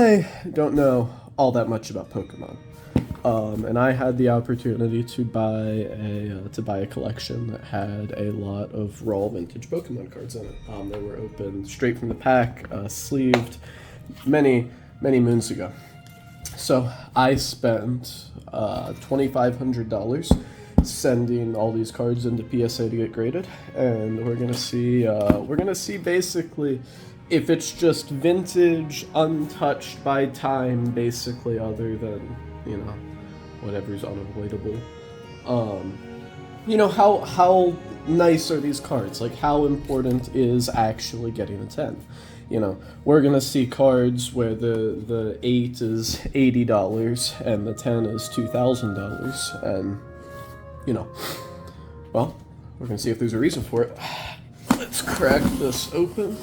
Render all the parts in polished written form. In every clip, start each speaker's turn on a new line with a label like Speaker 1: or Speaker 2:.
Speaker 1: I don't know all that much about Pokemon. And I had the opportunity to buy a collection that had a lot of raw vintage Pokemon cards in it. They were opened straight from the pack, sleeved, many moons ago. So I spent $2,500 sending all these cards into PSA to get graded, and we're gonna see basically if it's just vintage, untouched by time, basically, other than whatever's unavoidable. How nice are these cards? Like, how important is actually getting a 10? We're gonna see cards where the 8 is $80 and the 10 is $2,000, and well, we're gonna see if there's a reason for it. Let's crack this open.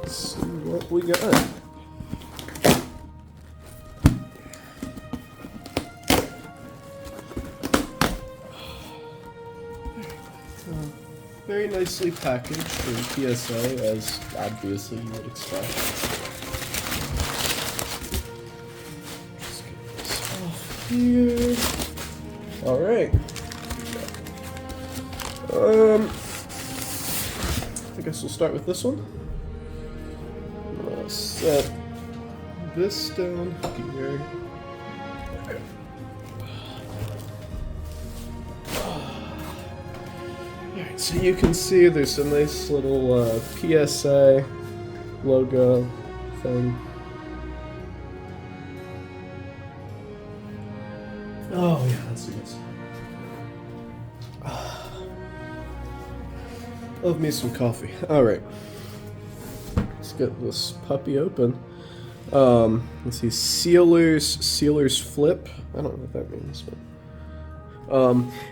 Speaker 1: Let's see what we got. Very nicely packaged for PSA, as obviously you would expect. Just get this off here. Alright. I guess we'll start with this one. I'm gonna set this down here. Alright, so you can see there's a nice little PSA logo thing. Oh yeah, that's good. Love me some coffee. Alright. Let's get this puppy open. Let's see, Sealer's Flip. I don't know what that means, but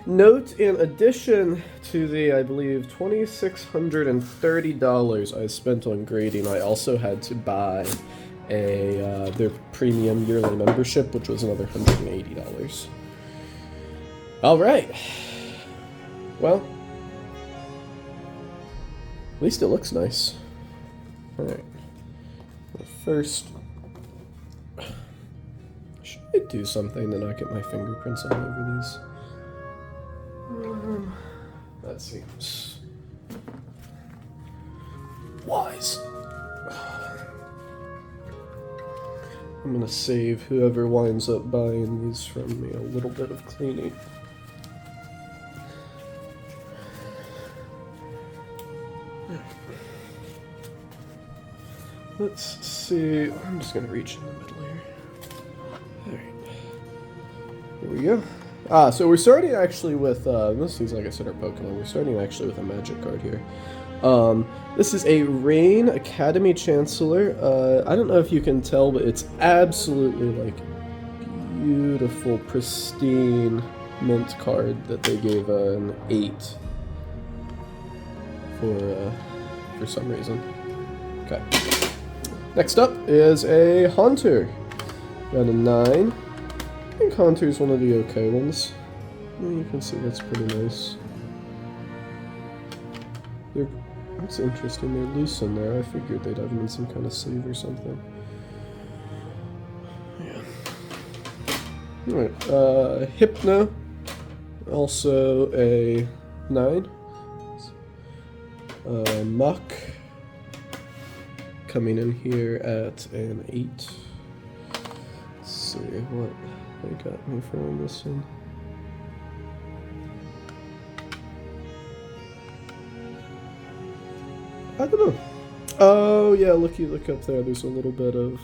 Speaker 1: note, in addition to the, I believe, $2,630 I spent on grading, I also had to buy their premium yearly membership, which was another $180. Alright. Well, at least it looks nice. Alright. First, should I do something to not get my fingerprints all over these? That seems wise. I'm gonna save whoever winds up buying these from me a little bit of cleaning. Let's see. I'm just gonna reach in the middle here. Alright. Here we go. So we're starting actually with, this seems like I said our Pokemon, we're starting actually with a magic card here. This is a Rain Academy Chancellor. I don't know if you can tell, but it's absolutely, like, beautiful, pristine mint card that they gave an 8 for some reason. Okay. Next up is a Haunter. Got a 9. I think Haunter's one of the okay ones. You can see that's pretty nice. That's interesting, they're loose in there. I figured they'd have them in some kind of sleeve or something. Yeah. Alright, Hypno. Also a 9. Muck. Coming in here at an 8. Let's see what they got me for on this one. I don't know. Oh yeah, look up there. There's a little bit of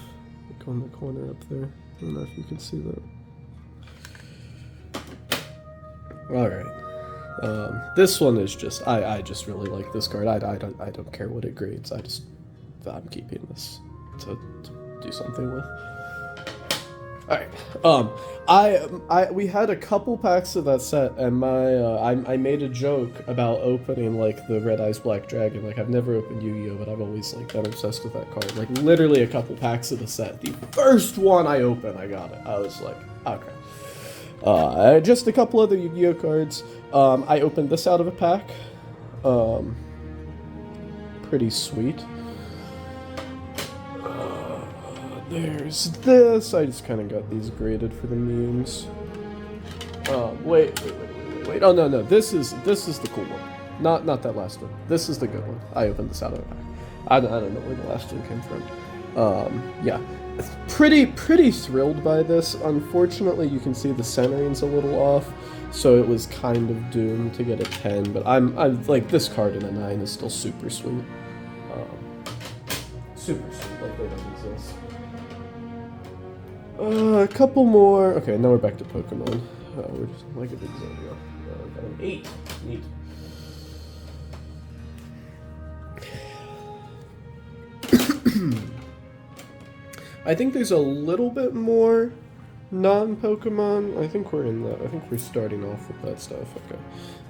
Speaker 1: like on the corner up there. I don't know if you can see that. Alright. This one is just I just really like this card. I don't care what it grades. I'm keeping this to do something with. Alright. We had a couple packs of that set, and I made a joke about opening like the Red Eyes Black Dragon. Like, I've never opened Yu-Gi-Oh, but I've always like been obsessed with that card. Like, literally a couple packs of the set. The first one I opened, I got it. I was like, okay. Just a couple other Yu-Gi-Oh cards. I opened this out of a pack. Pretty sweet. There's this. I just kind of got these graded for the memes. Wait. Oh no. This is the cool one. Not that last one. This is the good one. I opened this out of the pack. I don't know where the last one came from. Yeah. Pretty thrilled by this. Unfortunately, you can see the centering's a little off, so it was kind of doomed to get a 10. But I'm like, this card in a 9 is still super sweet. Super sweet, like they don't exist. A couple more. Okay, now we're back to Pokemon. We're just like a big Zodiac. Got an 8. Neat. I think there's a little bit more non-Pokemon. I think we're starting off with that stuff. Okay.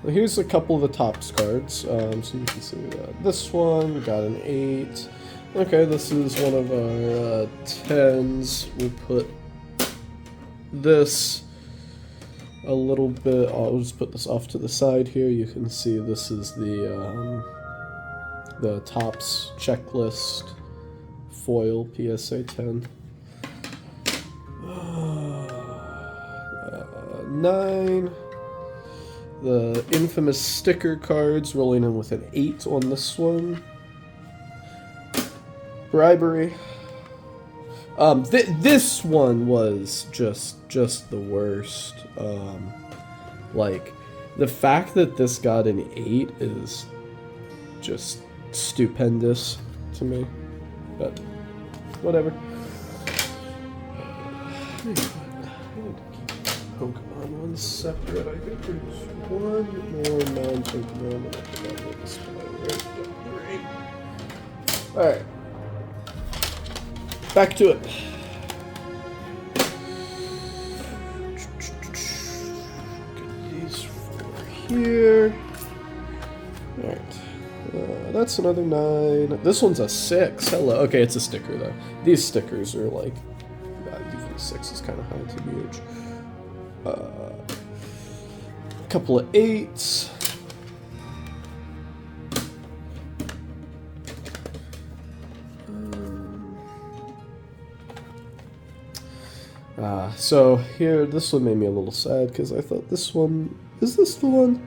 Speaker 1: Well, here's a couple of the Topps cards. So you can see this one. We got an 8. Okay, this is one of our 10s. We'll put this a little bit. I'll just put this off to the side here. You can see this is the Topps checklist foil PSA 10. 9. The infamous sticker cards, rolling in with an 8 on this one. Bribery. This one was just the worst. Like, the fact that this got an 8 is just stupendous to me. But whatever. I need to keep Pokemon ones separate. I think there's one more non-Pokemon that I forgot what this one. Alright. Back to it. Get these 4 here. Alright. That's another 9. This one's a 6. Hello. Okay, it's a sticker though. These stickers are like, even 6 is kind of high to BH. A couple of 8s. So here, this one made me a little sad because I thought this one, is this the one?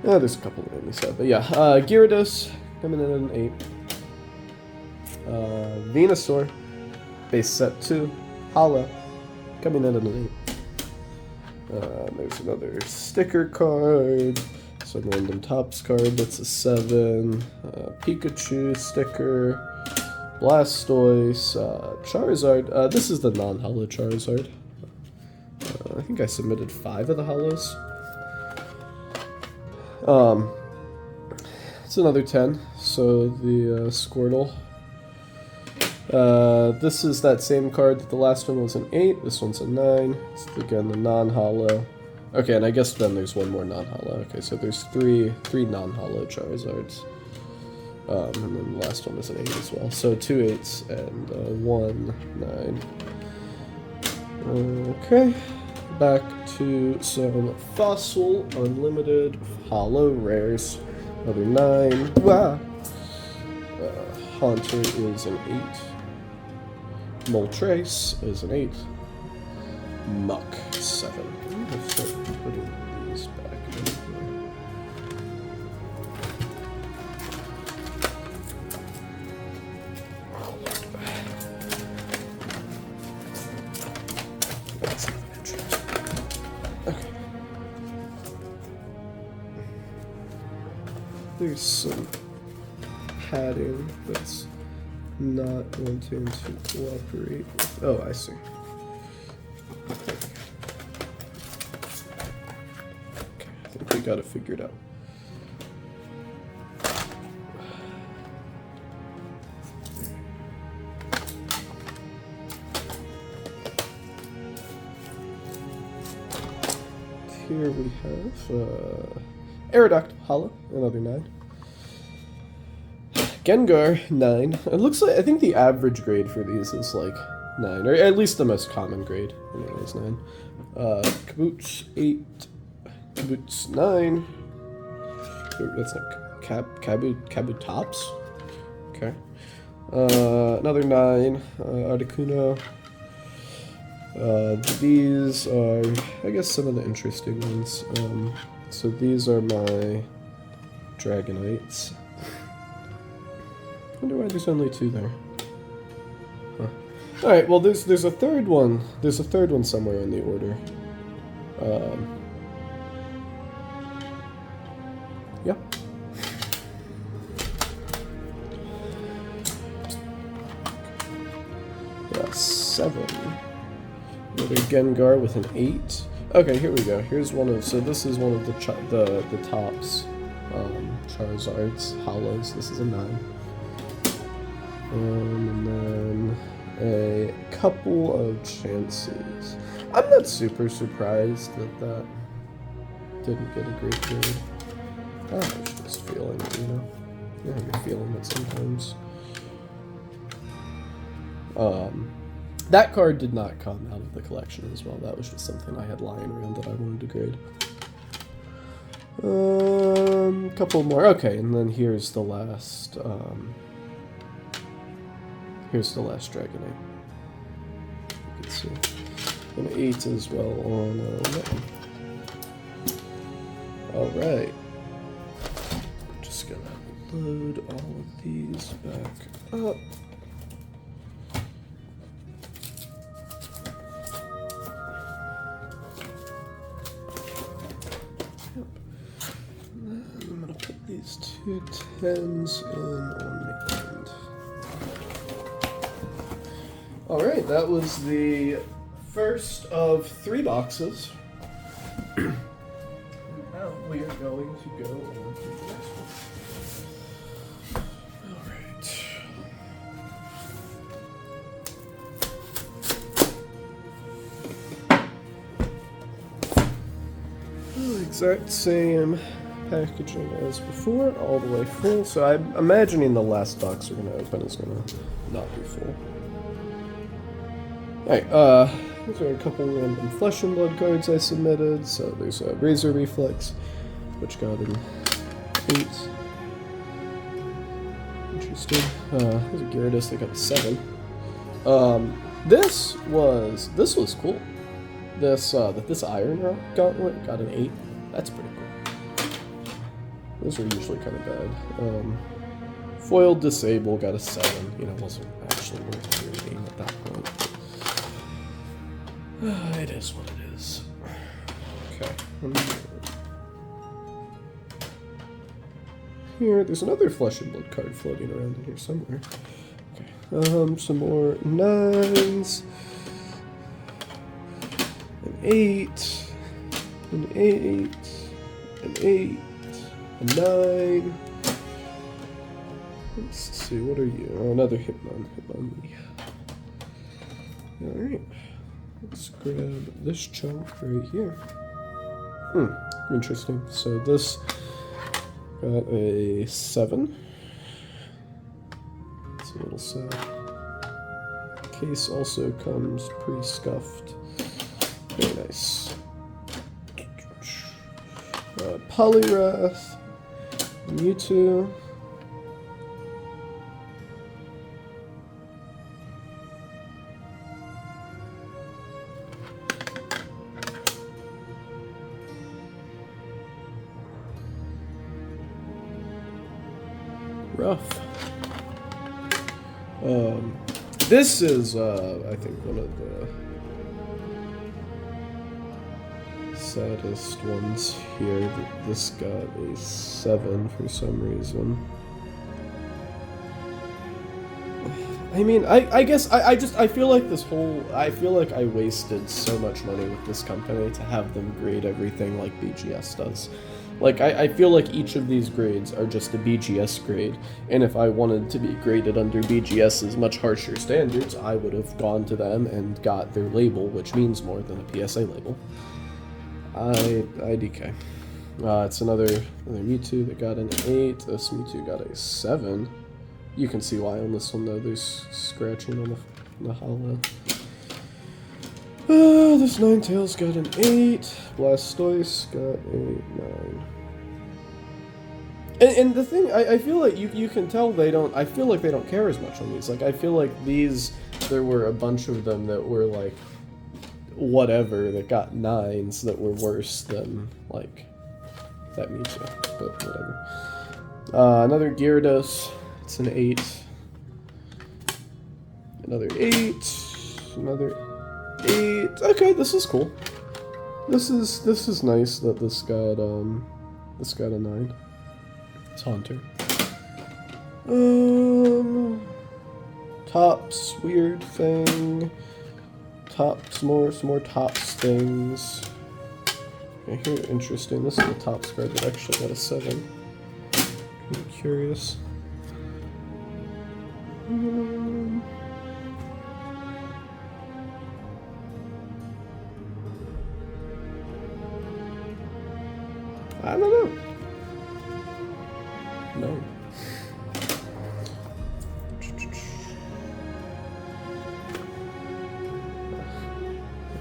Speaker 1: Yeah, there's a couple that made me sad, but yeah. Gyarados, coming in at an 8. Venusaur, base set 2. Holo, coming in at an 8. There's another sticker card, some random Topps card that's a 7. Pikachu sticker. Blastoise, Charizard. This is the non-holo Charizard. I think I submitted 5 of the holos. It's another 10. So the Squirtle. This is that same card that the last one was an 8. This one's a 9. It's again the non-holo. Okay, and I guess then there's one more non-holo. Okay, so there's three non-holo Charizards. And then the last one is an 8 as well. So 2 8s and 1 9. Okay, back to some Fossil Unlimited Holo Rares. Another 9. Wow. Haunter is an 8. Moltres is an 8. Muck 7. I'm gonna start putting these back in here. There's some padding that's not wanting to cooperate with. Oh, I see. Okay, I think we got it figured out. Here we have Aerodactyl Holo, another 9. Gengar, 9. It looks like, I think the average grade for these is like 9, or at least the most common grade is 9. Kaboots, 8. Kaboots, 9. That's like Kabutops. Okay. Another 9, Articuno. These are, I guess, some of the interesting ones. So these are my Dragonites. I wonder why there's only 2 there. Huh. Alright, well there's a third one. There's a third one somewhere in the order. Yeah. Yeah, 7. Another Gengar with an 8. Okay, here we go. Here's one of, so this is one of the tops. Charizards, Holos. This is a 9. And then a couple of Chanseys. I'm not super surprised that didn't get a great grade. I was just feeling it, you know? You have your feeling it sometimes. That card did not come out of the collection as well. That was just something I had lying around that I wanted to grade. Couple more. Okay, and then here's the last. Here's the last Dragonite. You can see an 8 as well on that one. All right. Just gonna load all of these back up. I'm gonna put these 2 10s in on the end. Alright, that was the first of 3 boxes. Now we are going to go on to the next one. Alright. Exact same packaging as before, all the way full. So I'm imagining the last box we're going to open is going to not be full. Alright, these are a couple random Flesh and Blood cards I submitted. So there's a Razor Reflex, which got an 8. Interesting. There's a Gyarados that got a 7. This was cool. This Iron Rock Gauntlet got an 8. That's pretty cool. Those are usually kind of bad. Foiled Disable got a 7. You know, wasn't actually worth reading at that point. It is what it is. Okay. Here, there's another Flesh and Blood card floating around in here somewhere. Okay. Some more 9s. An 8. An 8. An 8. A 9. Let's see, what are you? Oh, another Hitmonlee. Alright. Let's grab this chunk right here. Interesting. So this got a 7. It's a little sad. Case also comes pre-scuffed. Very nice. Poliwrath, Mewtwo. Rough. This is, I think, one of the saddest ones here. This got a 7 for some reason. I mean, I guess I feel like I feel like I wasted so much money with this company to have them grade everything like BGS does. Like, I feel like each of these grades are just a BGS grade, and if I wanted to be graded under BGS's much harsher standards, I would have gone to them and got their label, which means more than a PSA label. IDK. It's another Mewtwo that got an 8. This Mewtwo got a 7. You can see why on this one, though. There's scratching on the Holo. This Ninetales got an 8. Blastoise got a 9. And the thing, I feel like you can tell they don't, I feel like they don't care as much on these. Like, I feel like these, there were a bunch of them that were like, whatever, that got 9s that were worse than, like, that means yeah, but whatever. Another Gyarados, it's an 8. Another 8, another 8. Okay, this is cool. This is nice that this got a 9. It's Haunter. Tops, weird thing. Tops, some more tops things. Okay, here, interesting. This is the tops card that actually got a 7. I'm curious. I don't know. No.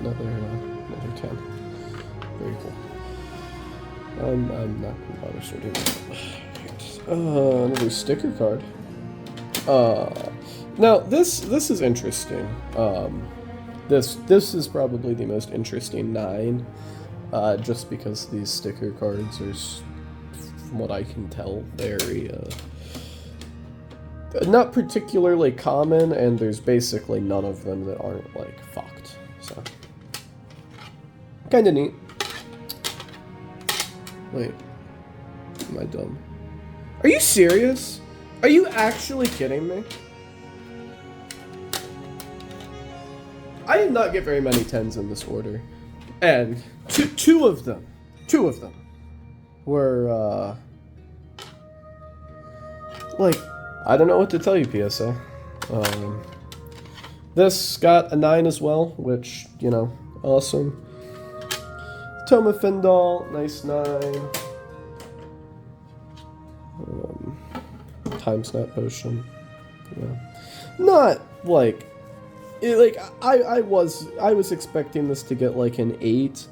Speaker 1: Another 10. Very cool. I'm not gonna bother sorting it. Another sticker card. Now this is interesting. This is probably the most interesting 9. Just because these sticker cards are, from what I can tell, very, not particularly common, and there's basically none of them that aren't, like, fucked, so. Kinda neat. Wait. Am I dumb? Are you serious? Are you actually kidding me? I did not get very many 10s in this order. And two of them were, like, I don't know what to tell you, PSA. This got a 9 as well, which, you know, awesome. Toma Findal, nice 9. Time Snap Potion. Yeah. Not, like... I was expecting this to get like an 8.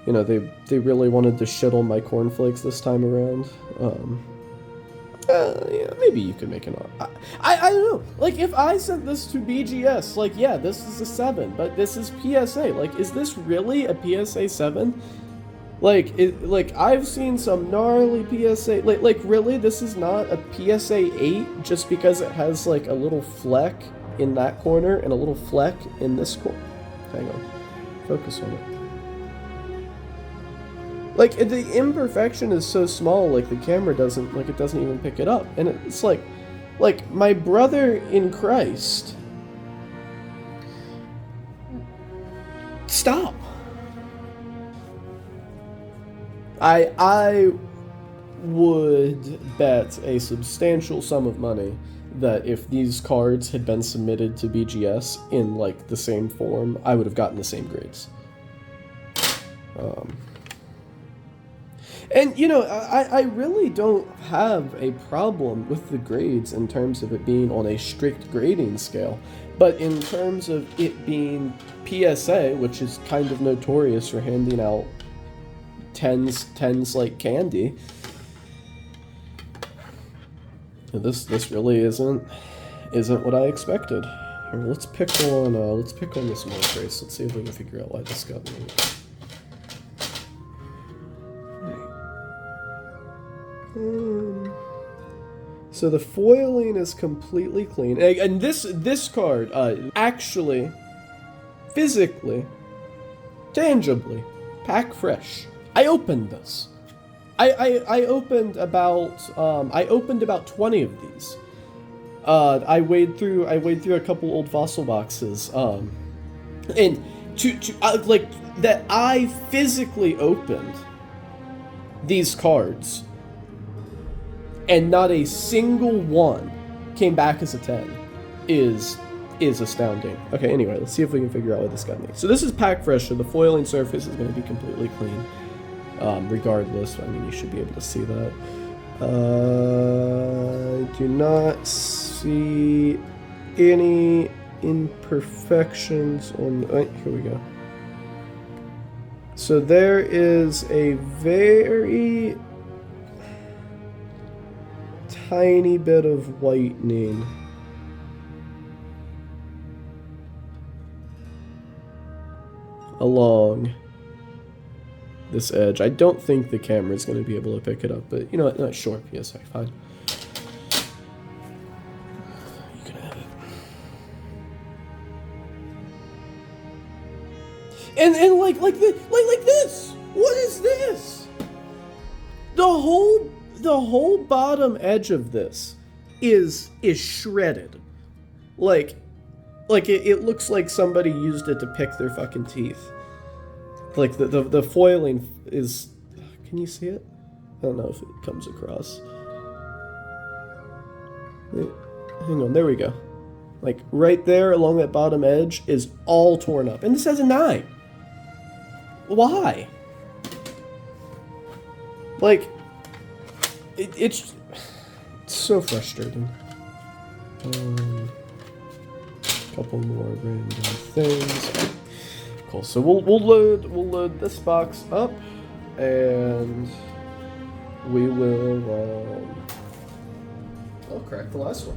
Speaker 1: You know, they really wanted to shit on my cornflakes this time around. Yeah, maybe you could make an. I don't know. Like, if I sent this to BGS, like, yeah, this is a 7, but this is PSA. Like, is this really a PSA 7? Like I've seen some gnarly PSA. Like really, this is not a PSA 8 just because it has like a little fleck in that corner and a little fleck in this corner. Hang on. Focus on it. Like, the imperfection is so small, like, the camera doesn't, like, it doesn't even pick it up. And it's like, my brother in Christ. Stop. I would bet a substantial sum of money that if these cards had been submitted to BGS in, like, the same form, I would have gotten the same grades. And, you know, I really don't have a problem with the grades in terms of it being on a strict grading scale. But in terms of it being PSA, which is kind of notorious for handing out tens like candy, this really isn't what I expected. Here, let's pick on this more trace. Let's see if we can figure out why this got me. So the foiling is completely clean, and this card actually, physically, tangibly, pack fresh. I opened this. I opened about 20 of these. I weighed through a couple old fossil boxes, and like that I physically opened these cards, and not a single one came back as a 10 is astounding. Okay, anyway, let's see if we can figure out what this got me. So this is pack fresh, so the foiling surface is going to be completely clean. Regardless, I mean, you should be able to see that. I do not see any imperfections on... Oh, here we go. So there is a very... tiny bit of whitening. Along this edge. I don't think the camera's going to be able to pick it up, but you know what? No, sure, PSA, fine. You can have it. And like this. What is this? The whole bottom edge of this is shredded. Like it looks like somebody used it to pick their fucking teeth. Like the foiling is, can you see it? I don't know if it comes across. Hang on, there we go. Like right there along that bottom edge is all torn up. And this has a 9. Why? Like, it's so frustrating. Couple more random things. Cool. So we'll load this box up, and we will. I'll crack the last one.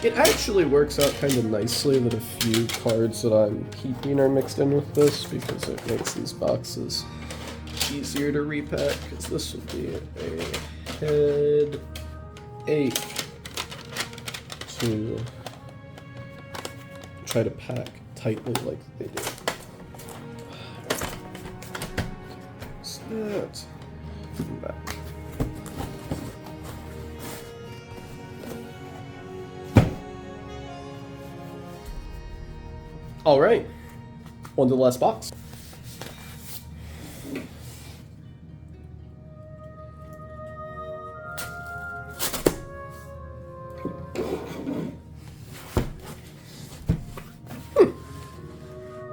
Speaker 1: It actually works out kind of nicely that a few cards that I'm keeping are mixed in with this, because it makes these boxes easier to repack, because this would be a headache to try to pack tightly like they do. So that, come back. All right, on to the last box.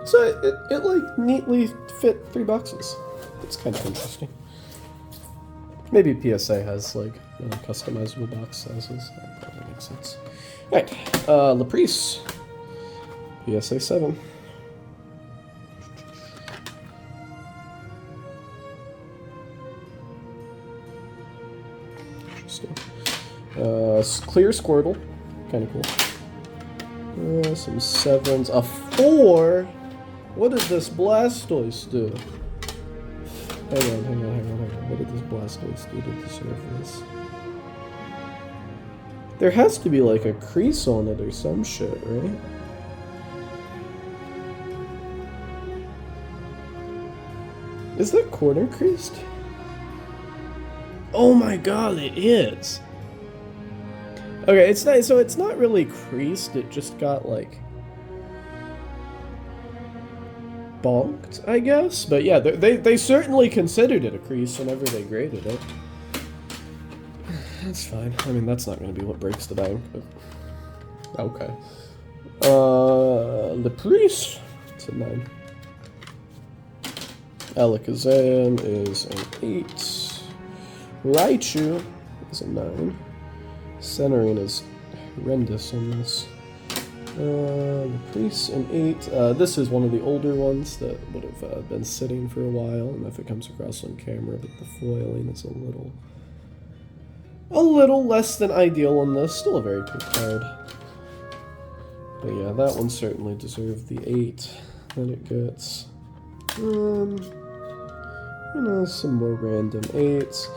Speaker 1: So it like neatly fit 3 boxes. It's kind of interesting. Maybe PSA has like customizable box sizes. That probably makes sense. All right, Laprise. PSA 7. Interesting. Clear Squirtle. Kind of cool. Some 7s. A 4? What did this Blastoise do? Hang on. What did this Blastoise do to deserve this? There has to be like a crease on it or some shit, right? Is that corner creased? Oh my god, it is! Okay, it's not, so it's not really creased, it just got like bonked, I guess? But yeah, they certainly considered it a crease whenever they graded it. That's fine. I mean, that's not going to be what breaks the bank, but... Okay. Laprise, it's a 9. Alakazam is an 8. Raichu is a 9. Centering is horrendous on this. Laprise, an 8. This is one of the older ones that would have been sitting for a while, and if it comes across on camera, but the foiling is a little less than ideal on this. Still a very cool card. But yeah, that one certainly deserved the 8 that it gets. You know, some more random 8s.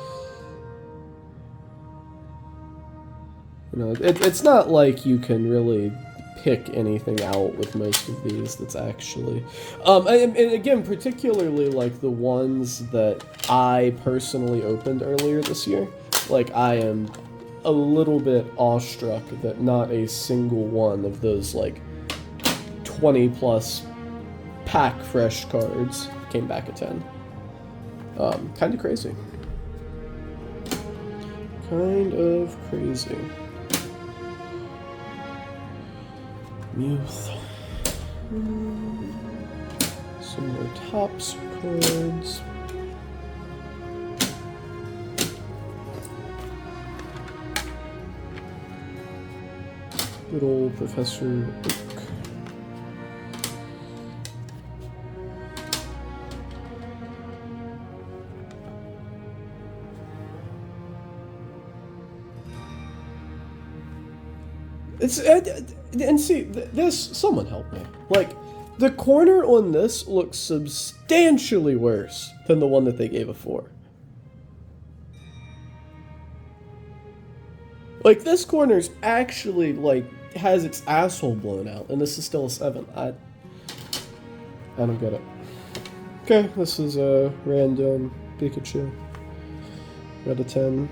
Speaker 1: You know, it's not like you can really pick anything out with most of these that's actually... and again, particularly like the ones that I personally opened earlier this year. Like, I am a little bit awestruck that not a single one of those, like, 20-plus pack fresh cards came back at 10. Kind of crazy. Kind of crazy. Muth. Some more Topps cards. Good old Professor Oak. It's and see this. Someone help me. Like, the corner on this looks substantially worse than the one that they gave a 4. Like, this corner's actually, like, has its asshole blown out, and this is still a 7. I don't get it. Okay, this is a random Pikachu. Got a 10.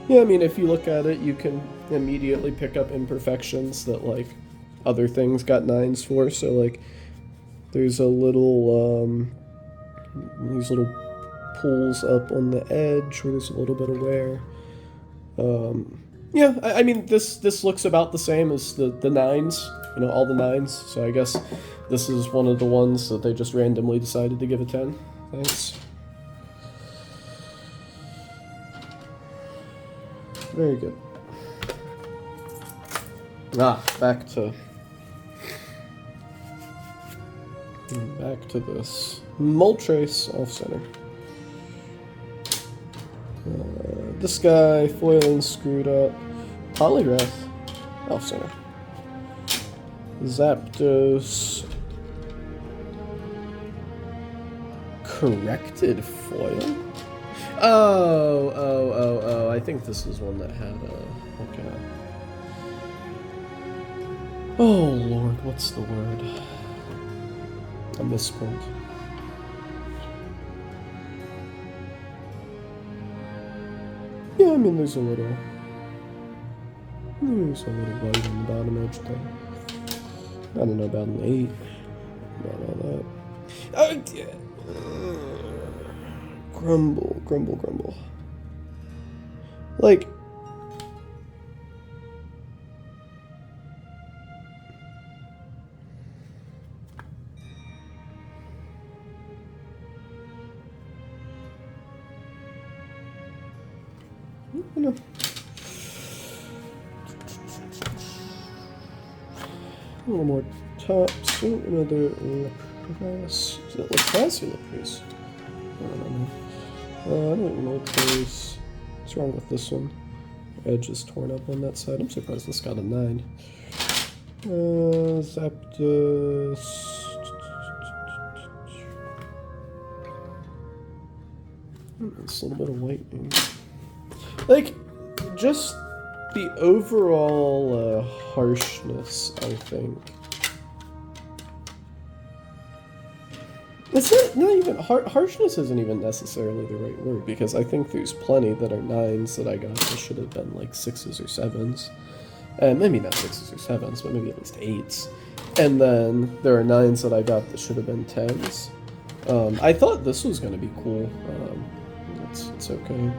Speaker 1: Yeah, I mean, if you look at it, you can immediately pick up imperfections that, like, other things got 9s for. So, like, there's a little, these little pulls up on the edge where there's a little bit of wear. Yeah, I mean, this looks about the same as the 9s, you know, all the 9s. So I guess this is one of the ones that they just randomly decided to give a 10. Thanks. Very good. Back to this. Moltres off center. This guy, foiling screwed up. Poliwrath off center. Zapdos. Corrected foil? Oh, I think this is one that had a... Okay. Oh, Lord, what's the word? A misprint. Yeah, I mean, there's a little white on the bottom edge thing. I don't know about an 8. About all that. Yeah. Grumble. Like, I don't know. A little more Topps. Another Lapras. Is it Lapras or Lapras? I don't know. I don't know case. What's wrong with this one? Edge is torn up on that side. I'm surprised this got a 9. Zapdos. It's a little bit of whitening. Like, just the overall harshness, I think. It's not even harshness isn't even necessarily the right word, because I think there's plenty that are 9s that I got that should have been like 6s or 7s, and maybe not 6s or 7s, but maybe at least 8s. And then there are 9s that I got that should have been 10s. I thought this was gonna be cool. It's okay.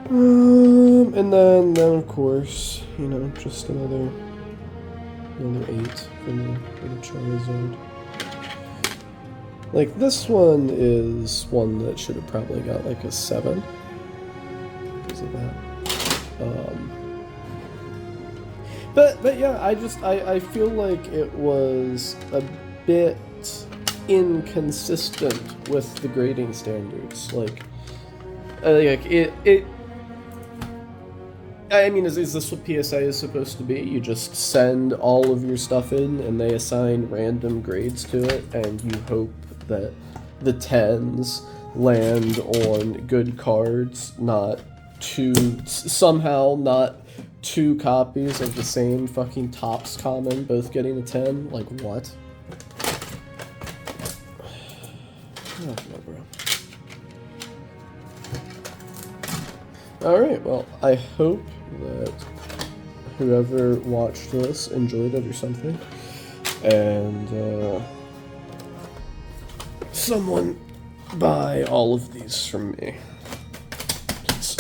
Speaker 1: And then of course, you know, just another 8 for the Charizard. Like, this one is one that should have probably got like a 7 because of that. But yeah, I feel like it was a bit inconsistent with the grading standards. Like it. I mean, is this what PSA is supposed to be? You just send all of your stuff in, and they assign random grades to it, and you hope that the 10s land on good cards, not somehow not 2 copies of the same fucking Topps common, both getting a 10? Like, what? Oh, no, bro. Alright, well, I hope that whoever watched this enjoyed it or something, and someone buy all of these from me. Please.